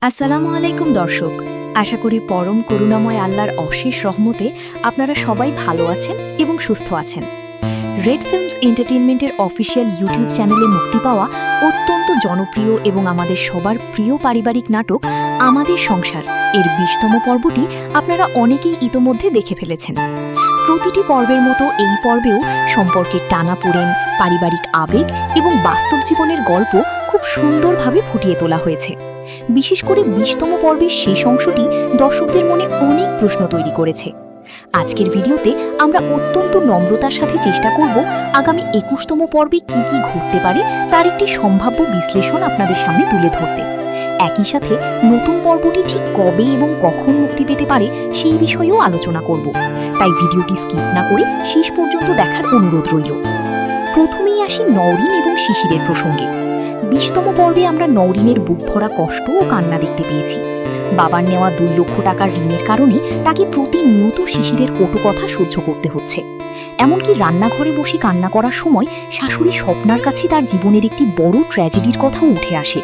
আসসালামু আলাইকুম দর্শক, আশা করি পরম করুণাময় আল্লাহর অশেষ রহমতে আপনারা সবাই ভালো আছেন এবং সুস্থ আছেন। রেড ফিল্মস এন্টারটেইনমেন্টের অফিসিয়াল ইউটিউব চ্যানেলে মুক্তি পাওয়া অত্যন্ত জনপ্রিয় এবং আমাদের সবার প্রিয় পারিবারিক নাটক আমাদের সংসার এর ২০তম পর্বটি আপনারা অনেকেই ইতোমধ্যে দেখে ফেলেছেন। প্রতিটি পর্বের মতো এই পর্বেও সম্পর্কের টানাপোড়েন, পারিবারিক আবেগ এবং বাস্তব জীবনের গল্প খুব সুন্দরভাবে ফুটিয়ে তোলা হয়েছে। বিশেষ করে ২০তম পর্বের শেষ অংশটি দর্শকদের মনে অনেক প্রশ্ন তৈরি করেছে। আজকের ভিডিওতে আমরা অত্যন্ত নম্রতার সাথে চেষ্টা করব আগামী ২১তম পর্বে কি কি ঘটতে পারে তার একটি সম্ভাব্য বিশ্লেষণ আপনাদের সামনে তুলে ধরতে। একই সাথে নতুন পর্বটি ঠিক কবে এবং কখন মুক্তি পেতে পারে সেই বিষয়েও আলোচনা করব, তাই ভিডিওটি স্কিপ না করে শেষ পর্যন্ত দেখার অনুরোধ রইল। প্রথমেই আসি নওরিন এবং শিশিরের প্রসঙ্গে। ২০তম পর্বে আমরা নওরিনের বুক ভরা কষ্ট ও কান্না দেখতে পেয়েছি। বাবার নেওয়া ২ লক্ষ টাকার ঋণের কারণে তাকে প্রতিনিয়ত শিশিরের কটু কথা সহ্য করতে হচ্ছে। এমনকি রান্নাঘরে বসে কান্না করার সময় শাশুড়ি স্বপ্নার কাছে তার জীবনের একটি বড় ট্র্যাজেডির কথাও উঠে আসে।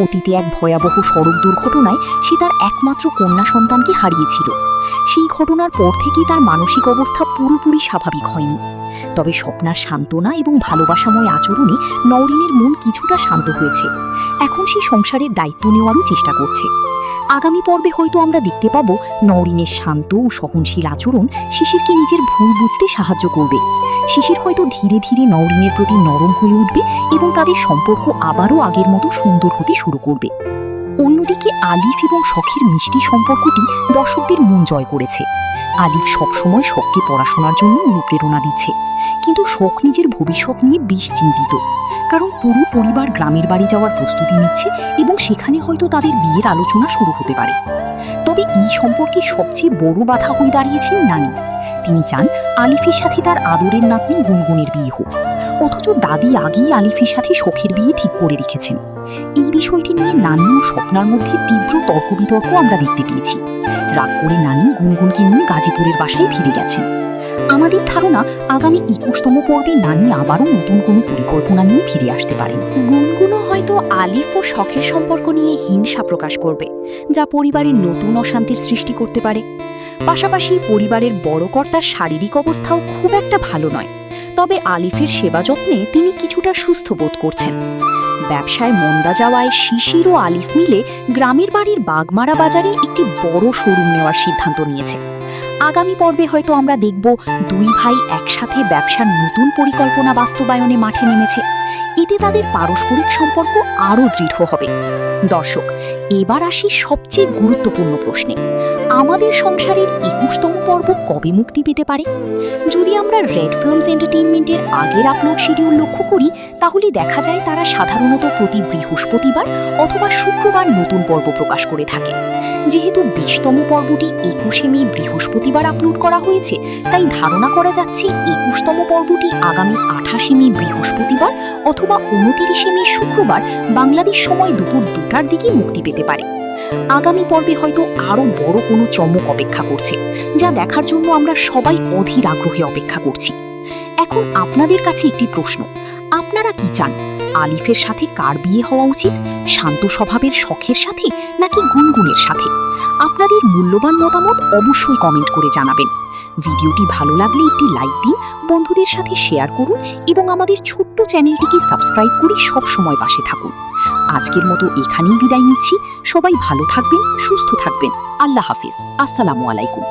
অতীতে এক ভয়াবহ সড়ক দুর্ঘটনায় সে তার একমাত্র কন্যা সন্তানকে হারিয়েছিল। সেই ঘটনার পর থেকেই তার মানসিক অবস্থা পুরোপুরি স্বাভাবিক হয়নি। তবে স্বপ্নার সান্ত্বনা এবং ভালোবাসাময় আচরণে নওরিনের মন কিছুটা শান্ত হয়েছে। এখন সে সংসারের দায়িত্ব নেওয়ারও চেষ্টা করছে। আগামী পর্বে হয়তো আমরা দেখতে পাব নওরিনের শান্ত ও সহনশীল আচরণ শিশিরকে নিজের ভুল বুঝতে সাহায্য করবে। শিশির হয়তো ধীরে ধীরে নওরিনের প্রতি নরম হয়ে উঠবে এবং তাদের সম্পর্ক আবারও আগের মতো সুন্দর হতে শুরু করবে। অন্যদিকে আলিফ এবং শখের মিষ্টি সম্পর্কটি দর্শকদের মন জয় করেছে। আলিফ সবসময় শখকে পড়াশোনার জন্য অনুপ্রেরণা দিচ্ছে, কিন্তু শখ নিজের ভবিষ্যৎ নিয়ে বেশ চিন্তিত, কারণ পুরো পরিবার গ্রামের বাড়ি যাওয়ার প্রস্তুতি নিচ্ছে এবং সেখানে হয়তো তাদের বিয়ের আলোচনা শুরু হতে পারে। তবে এই সম্পর্কে সবচেয়ে বড় বাধা হয়ে দাঁড়িয়েছেন নানি। তিনি চান আলিফের সাথে তার আদরের নাতনি গুনগুনের বিয়ে হোক, অথচ দাদি আগেই আলিফের সাথে শখের বিয়ে ঠিক করে রেখেছেন। এই বিষয়টি নিয়ে নানি ও স্বপ্নার মধ্যে তীব্র তর্ক বিতর্ক আমরা দেখতে পেয়েছি। রাগ করে নানি গুনগুনকে নিয়ে গাজীপুরের বাসায় ফিরে গেছেন। আমাদের ধারণা আগামী ২১তম পর্বে নানি আবারও নতুন কোনো পরিকল্পনা নিয়ে ফিরে আসতে পারেন। গুনগুনও হয়তো আলিফ ও শখের সম্পর্ক নিয়ে হিংসা প্রকাশ করবে, যা পরিবারের নতুন অশান্তির সৃষ্টি করতে পারে। পাশাপাশি পরিবারের বড় কর্তার শারীরিক অবস্থাও খুব একটা ভালো নয়, তবে আলিফের সেবা যত্নে তিনি কিছুটা সুস্থ বোধ করছেন। ব্যবসায় মন্দা যাওয়ায় শিশির ও আলিফ মিলে গ্রামের বাড়ির বাগমারা বাজারে একটি বড় শোরুম নেওয়ার সিদ্ধান্ত নিয়েছে। আগামী পর্বে হয়তো আমরা দেখব ২ ভাই একসাথে ব্যবসার নতুন পরিকল্পনা বাস্তবায়নে মাঠে নেমেছে। এতে তাদের পারস্পরিক সম্পর্ক আরও দৃঢ় হবে। দর্শক, এবার আসি সবচেয়ে গুরুত্বপূর্ণ প্রশ্নে। আমাদের সংসারের ২১তম পর্ব কবে মুক্তি পেতে পারে? যদি আমরা রেড ফিল্মস এন্টারটেইনমেন্টের আগের আপলোড শিডিউল লক্ষ্য করি, তাহলে দেখা যায় তারা সাধারণত প্রতি বৃহস্পতিবার অথবা শুক্রবার নতুন পর্ব প্রকাশ করে থাকে। যেহেতু ২০তম পর্বটি ২১শে মে বৃহস্পতিবার আপলোড করা হয়েছে, তাই ধারণা করা যাচ্ছে ২১তম পর্বটি আগামী ২৮শে মে বৃহস্পতিবার অথবা ২৯শে মে শুক্রবার বাংলাদেশ সময় দুপুর ২টার দিকে মুক্তি পেতে পারে। আগামী পর্বে হয়তো আরও বড় কোনো চমক অপেক্ষা করছে, যা দেখার জন্য আমরা সবাই অধীর আগ্রহে অপেক্ষা করছি। এখন আপনাদের কাছে একটি প্রশ্ন, আপনারা কি চান? আলিফের সাথে কার বিয়ে হওয়া উচিত? শান্ত স্বভাবের শখের সাথে নাকি গুনগুনের সাথে? আপনাদের মূল্যবান মতামত অবশ্যই কমেন্ট করে জানাবেন। ভিডিওটি ভালো লাগলে একটি লাইক দিন, বন্ধুদের সাথে শেয়ার করুন এবং আমাদের ছোট্ট চ্যানেলটিকে সাবস্ক্রাইব করে সব সময় পাশে থাকুন। আজকের মতো এখানেই বিদায় নিচ্ছি। সবাই ভালো থাকবেন, সুস্থ থাকবেন। আল্লাহ হাফিজ। আসসালামু আলাইকুম।